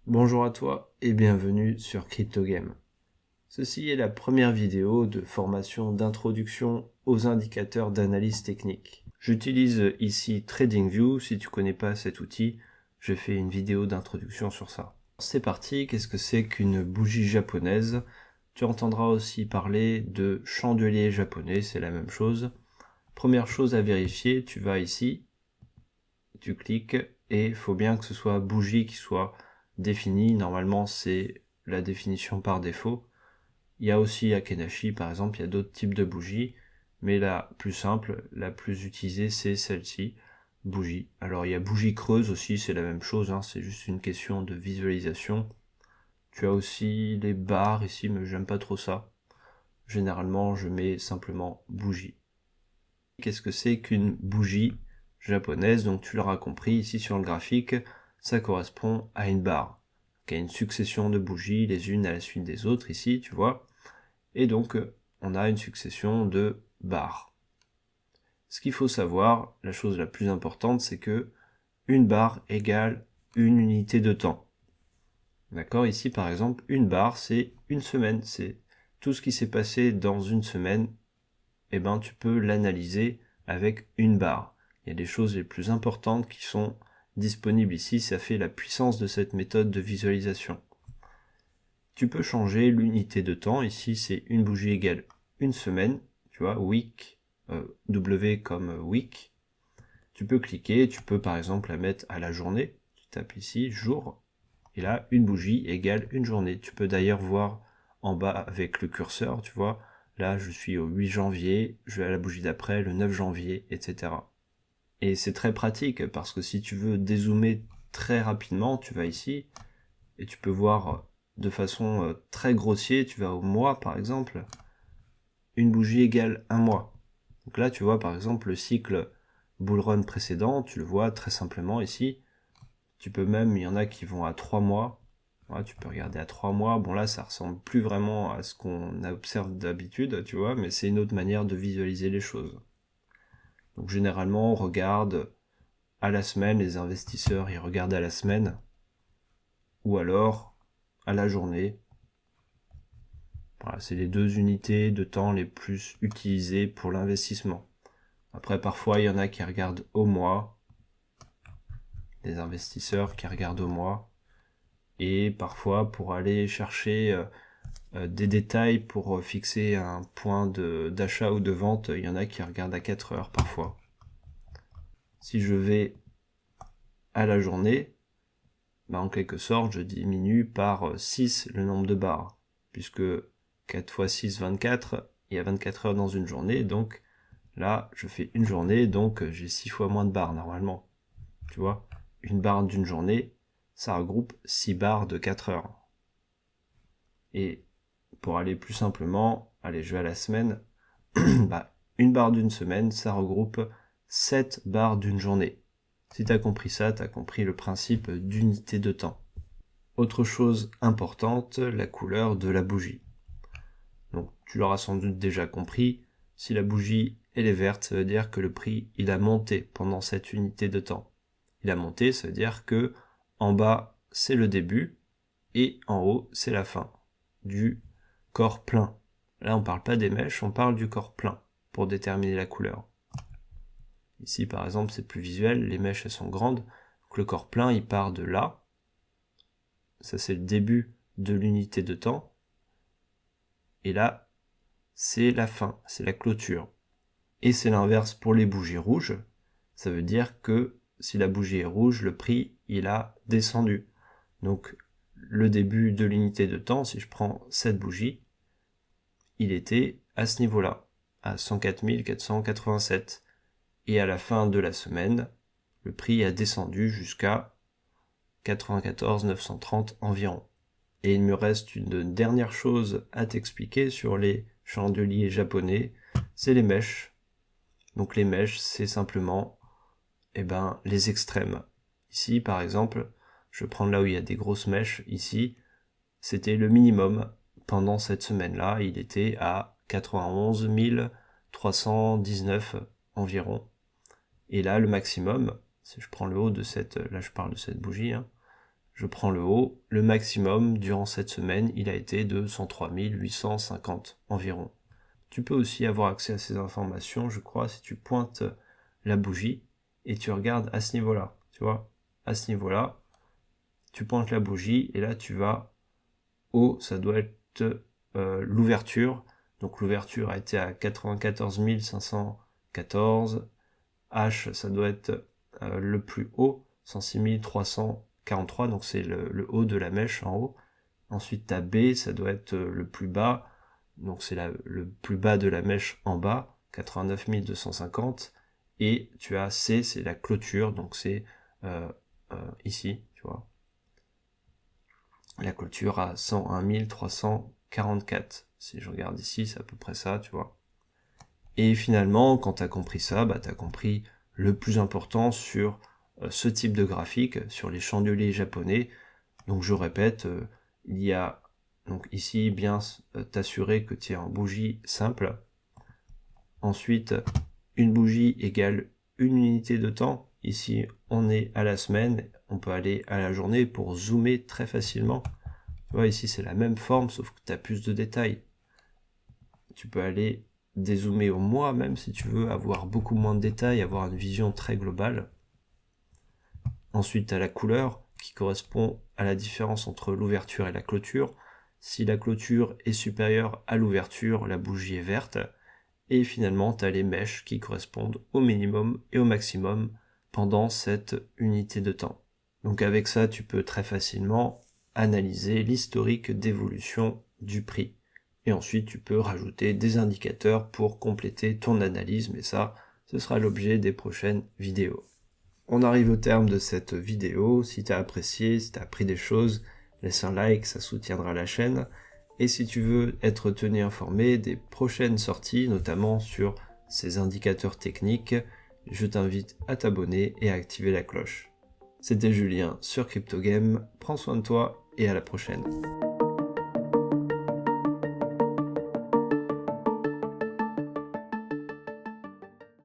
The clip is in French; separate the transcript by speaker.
Speaker 1: Bonjour à toi et bienvenue sur CryptoGame. Ceci est la première vidéo de formation d'introduction aux indicateurs d'analyse technique. J'utilise ici TradingView. Si tu connais pas cet outil, j'ai fait une vidéo d'introduction sur ça. C'est parti, qu'est-ce que c'est qu'une bougie japonaise? Tu entendras aussi parler de chandelier japonais, c'est la même chose. Première chose à vérifier, tu vas ici, tu cliques et il faut bien que ce soit bougie qui soit définie. Normalement, c'est la définition par défaut. Il y a aussi Akenashi, par exemple, il y a d'autres types de bougies, mais la plus simple, la plus utilisée, c'est celle-ci, bougie. Alors il y a bougie creuse aussi, c'est la même chose, hein, c'est juste une question de visualisation. Tu as aussi les barres ici, mais j'aime pas trop ça. Généralement, je mets simplement bougie. Qu'est-ce que c'est qu'une bougie japonaise? Donc tu l'auras compris, ici sur le graphique, ça correspond à une barre. Donc, il y a une succession de bougies, les unes à la suite des autres, ici, tu vois. Et donc, on a une succession de barres. Ce qu'il faut savoir, la chose la plus importante, c'est que une barre égale une unité de temps. D'accord? Ici, par exemple, une barre, c'est une semaine. C'est tout ce qui s'est passé dans une semaine, eh ben, tu peux l'analyser avec une barre. Il y a des choses les plus importantes qui sont disponibles ici. Ça fait la puissance de cette méthode de visualisation. Tu peux changer l'unité de temps. Ici, c'est une bougie égale une semaine. Tu vois, week, W comme week. Tu peux cliquer, tu peux par exemple la mettre à la journée. Tu tapes ici, jour. Et là, une bougie égale une journée. Tu peux d'ailleurs voir en bas avec le curseur, tu vois. Là, je suis au 8 janvier, je vais à la bougie d'après, le 9 janvier, etc. Et c'est très pratique parce que si tu veux dézoomer très rapidement, tu vas ici et tu peux voir de façon très grossière, tu vas au mois par exemple, une bougie égale un mois. Donc là, tu vois par exemple le cycle bull run précédent, tu le vois très simplement ici. Tu peux même, il y en a qui vont à 3 mois. Ouais, tu peux regarder à 3 mois. Bon là, ça ressemble plus vraiment à ce qu'on observe d'habitude, tu vois, mais c'est une autre manière de visualiser les choses. Donc généralement, on regarde à la semaine, les investisseurs, ils regardent à la semaine, ou alors à la journée. Voilà, c'est les deux unités de temps les plus utilisées pour l'investissement. Après, parfois, il y en a qui regardent au mois, des investisseurs qui regardent au mois, et parfois, pour aller chercher des détails pour fixer un point d'achat ou de vente, il y en a qui regardent à 4 heures parfois. Si je vais à la journée, en quelque sorte, je diminue par 6 le nombre de barres, puisque 4 fois 6, 24, il y a 24 heures dans une journée, donc là, je fais une journée, donc j'ai 6 fois moins de barres normalement. Tu vois, une barre d'une journée, ça regroupe 6 barres de 4 heures. Et pour aller plus simplement, allez, je vais à la semaine, une barre d'une semaine, ça regroupe 7 barres d'une journée. Si tu as compris ça, tu as compris le principe d'unité de temps. Autre chose importante, la couleur de la bougie. Donc tu l'auras sans doute déjà compris, si la bougie elle est verte, ça veut dire que le prix il a monté pendant cette unité de temps. Il a monté, ça veut dire que en bas c'est le début et en haut c'est la fin du corps plein. Là on parle pas des mèches, on parle du corps plein pour déterminer la couleur. Ici par exemple c'est plus visuel, les mèches elles sont grandes, donc le corps plein il part de là, ça c'est le début de l'unité de temps, et là c'est la fin, c'est la clôture. Et c'est l'inverse pour les bougies rouges, ça veut dire que si la bougie est rouge, le prix il a descendu. Donc le début de l'unité de temps, si je prends cette bougie, il était à ce niveau-là, à 104 487. Et à la fin de la semaine, le prix a descendu jusqu'à 94 930 environ. Et il me reste une dernière chose à t'expliquer sur les chandeliers japonais, c'est les mèches. Donc les mèches, c'est simplement les extrêmes. Ici, par exemple, je vais prendre là où il y a des grosses mèches, ici, c'était le minimum. Pendant cette semaine-là, il était à 91 319 environ. Et là, le maximum, si je prends le haut de cette, là je parle de cette bougie, hein, je prends le haut, le maximum durant cette semaine, il a été de 103 850 environ. Tu peux aussi avoir accès à ces informations, je crois, si tu pointes la bougie et tu regardes à ce niveau-là. Tu vois, à ce niveau-là, tu pointes la bougie et là tu vas haut, ça doit être l'ouverture. Donc l'ouverture a été à 94 514. H, ça doit être le plus haut, 106 343, donc c'est le haut de la mèche en haut. Ensuite, tu as B, ça doit être le plus bas, donc c'est le plus bas de la mèche en bas, 89 250. Et tu as C, c'est la clôture, donc c'est ici, tu vois. La clôture à 101 344. Si je regarde ici, c'est à peu près ça, tu vois. Et finalement, quand tu as compris ça, bah, tu as compris le plus important sur ce type de graphique, sur les chandeliers japonais. Donc je répète, il y a donc ici bien t'assurer que tu es en bougie simple. Ensuite, une bougie égale une unité de temps. Ici, on est à la semaine, on peut aller à la journée pour zoomer très facilement. Tu vois, ici c'est la même forme, sauf que tu as plus de détails. Tu peux aller dézoomer au mois, même si tu veux avoir beaucoup moins de détails, avoir une vision très globale. Ensuite, tu as la couleur qui correspond à la différence entre l'ouverture et la clôture. Si la clôture est supérieure à l'ouverture, la bougie est verte. Et finalement, tu as les mèches qui correspondent au minimum et au maximum pendant cette unité de temps. Donc avec ça, tu peux très facilement analyser l'historique d'évolution du prix. Et ensuite, tu peux rajouter des indicateurs pour compléter ton analyse, mais ça, ce sera l'objet des prochaines vidéos. On arrive au terme de cette vidéo. Si tu as apprécié, si tu as appris des choses, laisse un like, ça soutiendra la chaîne. Et si tu veux être tenu informé des prochaines sorties, notamment sur ces indicateurs techniques, je t'invite à t'abonner et à activer la cloche. C'était Julien sur CryptoGame, prends soin de toi et à la prochaine.